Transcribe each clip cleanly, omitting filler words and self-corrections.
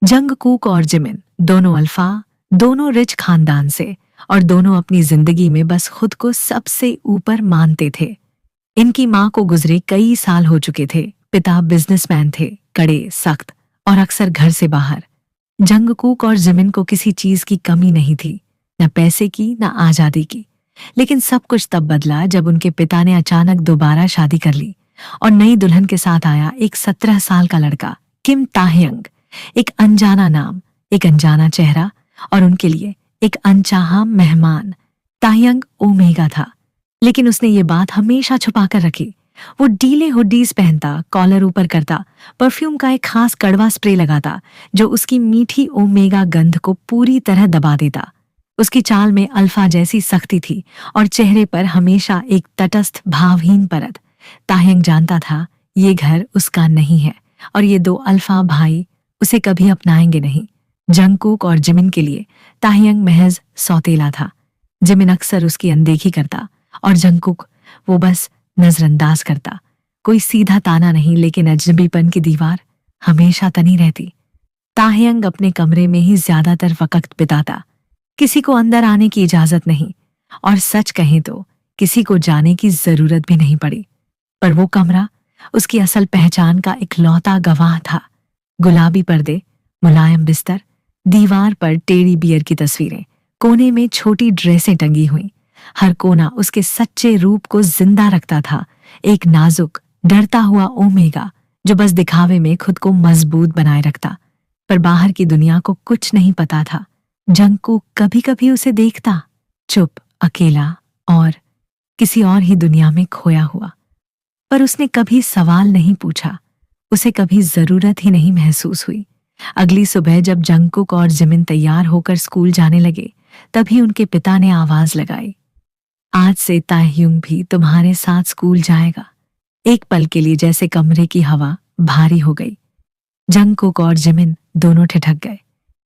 Jungkook और Jimin दोनों alpha, दोनों रिच खानदान से और दोनों अपनी जिंदगी में बस खुद को सबसे ऊपर मानते थे। इनकी माँ को गुजरे कई साल हो चुके थे। पिता बिजनेसमैन थे, कड़े, सख्त और अक्सर घर से बाहर। जंगकुक और जिमिन को किसी चीज की कमी नहीं थी, न पैसे की न आजादी की। लेकिन सब कुछ तब बदला जब उनके पिता ने अचानक दोबारा शादी कर ली और नई दुल्हन के साथ आया एक 17 साल का लड़का, किम ताह्यंग। एक अनजाना नाम, एक अनजाना चेहरा और उनके लिए एक अनचाहा मेहमान। ताह्यंग ओमेगा था, लेकिन उसने ये बात हमेशा छुपा कर रखी। वो डीले हुडीज पहनता, कॉलर ऊपर करता, परफ्यूम का एक खास कड़वा स्प्रे लगाता जो उसकी मीठी ओमेगा गंध को पूरी तरह दबा देता। उसकी चाल में अल्फा जैसी सख्ती थी और चेहरे पर हमेशा एक तटस्थ भावहीन परत। ताह्यंग जानता था ये घर उसका नहीं है और ये दो अल्फा भाई उसे कभी अपनाएंगे नहीं। जंगकुक और जिमिन के लिए ताह्यंग महज सौतेला था। जिमिन अक्सर उसकी अनदेखी करता और जंगकुक वो बस नजरअंदाज करता। कोई सीधा ताना नहीं, लेकिन अजनबीपन की दीवार हमेशा तनी रहती। ताह्यंग अपने कमरे में ही ज्यादातर वक्त बिताता, किसी को अंदर आने की इजाजत नहीं, और सच कहें तो किसी को जाने की जरूरत भी नहीं पड़ी। पर वो कमरा उसकी असल पहचान का इकलौता गवाह था। गुलाबी पर्दे, मुलायम बिस्तर, दीवार पर टेढ़ी बियर की तस्वीरें, कोने में छोटी ड्रेसें टंगी हुई। हर कोना उसके सच्चे रूप को जिंदा रखता था। एक नाजुक, डरता हुआ ओमेगा जो बस दिखावे में खुद को मजबूत बनाए रखता, पर बाहर की दुनिया को कुछ नहीं पता था। जंगकुक कभी कभी उसे देखता, चुप, अकेला और किसी और ही दुनिया में खोया हुआ, पर उसने कभी सवाल नहीं पूछा। उसे कभी जरूरत ही नहीं महसूस हुई। अगली सुबह जब जंगकुक और जिमिन तैयार होकर स्कूल जाने लगे, तभी उनके पिता ने आवाज लगाई, आज से ताह्युंग भी तुम्हारे साथ स्कूल जाएगा। एक पल के लिए जैसे कमरे की हवा भारी हो गई। जंगकुक और जिमिन दोनों ठिठक गए।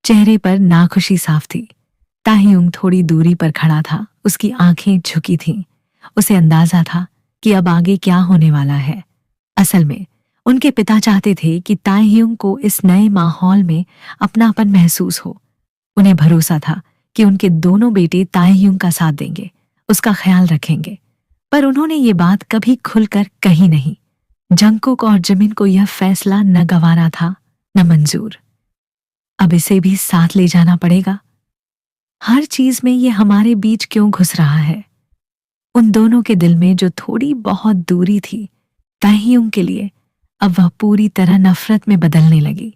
चेहरे पर नाखुशी साफ थी। ताह्युंग थोड़ी दूरी पर खड़ा था, उसकी आंखें झुकी थीं। उसे अंदाजा था कि अब आगे क्या होने वाला है। असल में उनके पिता चाहते थे कि ताह्युंग को इस नए माहौल में अपनापन महसूस हो। उन्हें भरोसा था कि उनके दोनों बेटे ताह्युंग का साथ देंगे, उसका ख्याल रखेंगे। पर उन्होंने ये बात कभी खुलकर कही नहीं। जंगकुक और जिमिन को यह फैसला न गवारा था न मंजूर। अब इसे भी साथ ले जाना पड़ेगा। हर चीज में ये हमारे बीच क्यों घुस रहा है? उन दोनों के दिल में जो थोड़ी बहुत दूरी थी ताह्युंग के लिए, अब वह पूरी तरह नफरत में बदलने लगी।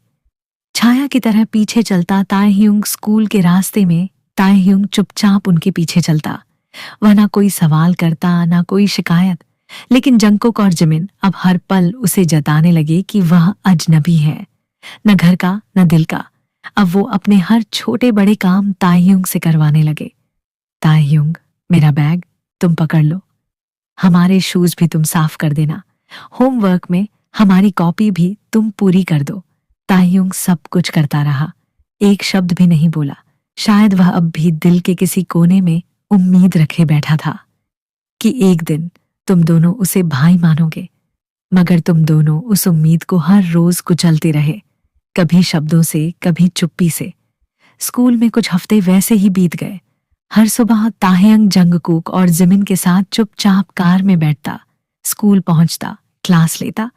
छाया की तरह पीछे चलता ताह्युंग स्कूल के रास्ते में, ताह्युंग चुपचाप उनके पीछे चलता। वह ना कोई सवाल करता, ना कोई शिकायत। लेकिन जंगकुक और जिमिन अब हर पल उसे जताने लगे कि वह अजनबी है, न घर का न दिल का। अब वो अपने हर छोटे बड़े काम ताह्युंग से करवाने लगे। ताह्युंग, मेरा बैग तुम पकड़ लो, हमारे शूज भी तुम साफ कर देना, होमवर्क में हमारी कॉपी भी तुम पूरी कर दो। ताह्युंग सब कुछ करता रहा, एक शब्द भी नहीं बोला। शायद वह अब भी दिल के किसी कोने में उम्मीद रखे बैठा था कि एक दिन तुम दोनों उसे भाई मानोगे। मगर तुम दोनों उस उम्मीद को हर रोज कुचलते रहे, कभी शब्दों से, कभी चुप्पी से। स्कूल में कुछ हफ्ते वैसे ही बीत गए। हर सुबह ताह्यंग जंगकुक और जिमिन के साथ चुपचाप कार में बैठता, स्कूल पहुंचता, क्लास लेता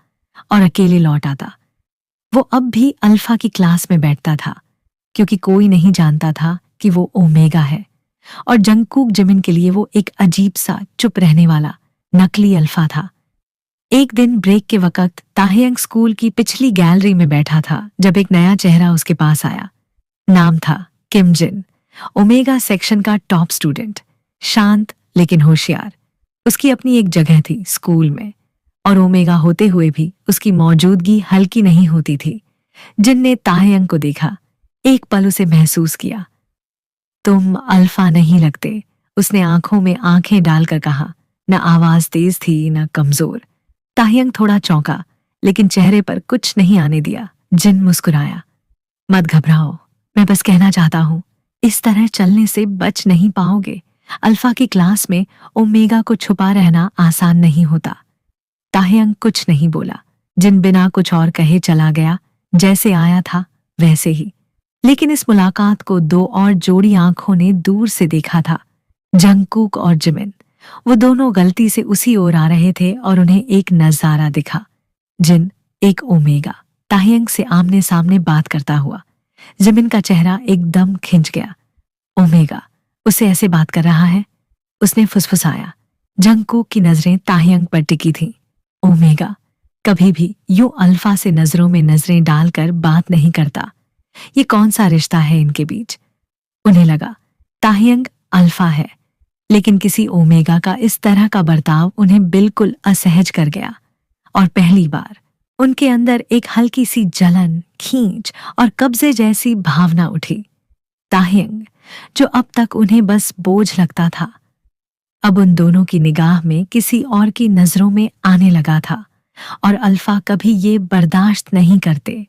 और अकेले लौट आता। वो अब भी अल्फा की क्लास में बैठता था, क्योंकि कोई नहीं जानता था कि वो ओमेगा है। और जंगकुक जिमिन के लिए वो एक अजीब सा चुप रहने वाला नकली अल्फा था। एक दिन ब्रेक के वक्त ताह्यंग स्कूल की पिछली गैलरी में बैठा था जब एक नया चेहरा उसके पास आया। नाम था किम जिन, ओमेगा सेक्शन का टॉप स्टूडेंट, शांत लेकिन होशियार। उसकी अपनी एक जगह थी स्कूल में, और ओमेगा होते हुए भी उसकी मौजूदगी हल्की नहीं होती थी। जिन ने ताह्यंग को देखा, एक पल उसे महसूस किया। तुम अल्फा नहीं लगते, उसने आंखों में आंखें डालकर कहा। न आवाज तेज थी न कमजोर। ताह्यंग थोड़ा चौंका, लेकिन चेहरे पर कुछ नहीं आने दिया। जिन मुस्कुराया, मत घबराओ, मैं बस कहना चाहता हूं, इस तरह चलने से बच नहीं पाओगे। अल्फा की क्लास में ओमेगा को छुपा रहना आसान नहीं होता। ताह्यंग कुछ नहीं बोला। जिन बिना कुछ और कहे चला गया, जैसे आया था वैसे ही। लेकिन इस मुलाकात को दो और जोड़ी आंखों ने दूर से देखा था, जंगकुक और जिमिन। वो दोनों गलती से उसी ओर आ रहे थे और उन्हें एक नजारा दिखा। जिन, एक ओमेगा, ताहियंग से आमने सामने बात करता हुआ। जिमिन का चेहरा एकदम खिंच गया। ओमेगा उससे ऐसे बात कर रहा है, उसने फुसफुसाया। जंगकुक की नजरें ताहियंग पर टिकी थीं। ओमेगा कभी भी यूं अल्फा से नजरों में नजरें डालकर बात नहीं करता। ये कौन सा रिश्ता है इनके बीच? उन्हें लगा ताहियंग अल्फा है, लेकिन किसी ओमेगा का इस तरह का बर्ताव उन्हें बिल्कुल असहज कर गया। और पहली बार उनके अंदर एक हल्की सी जलन, खींच और कब्जे जैसी भावना उठी। ताहियंग, जो अब तक उन्हें बस बोझ लगता था, अब उन दोनों की निगाह में किसी और की नजरों में आने लगा था। और अल्फा कभी ये बर्दाश्त नहीं करते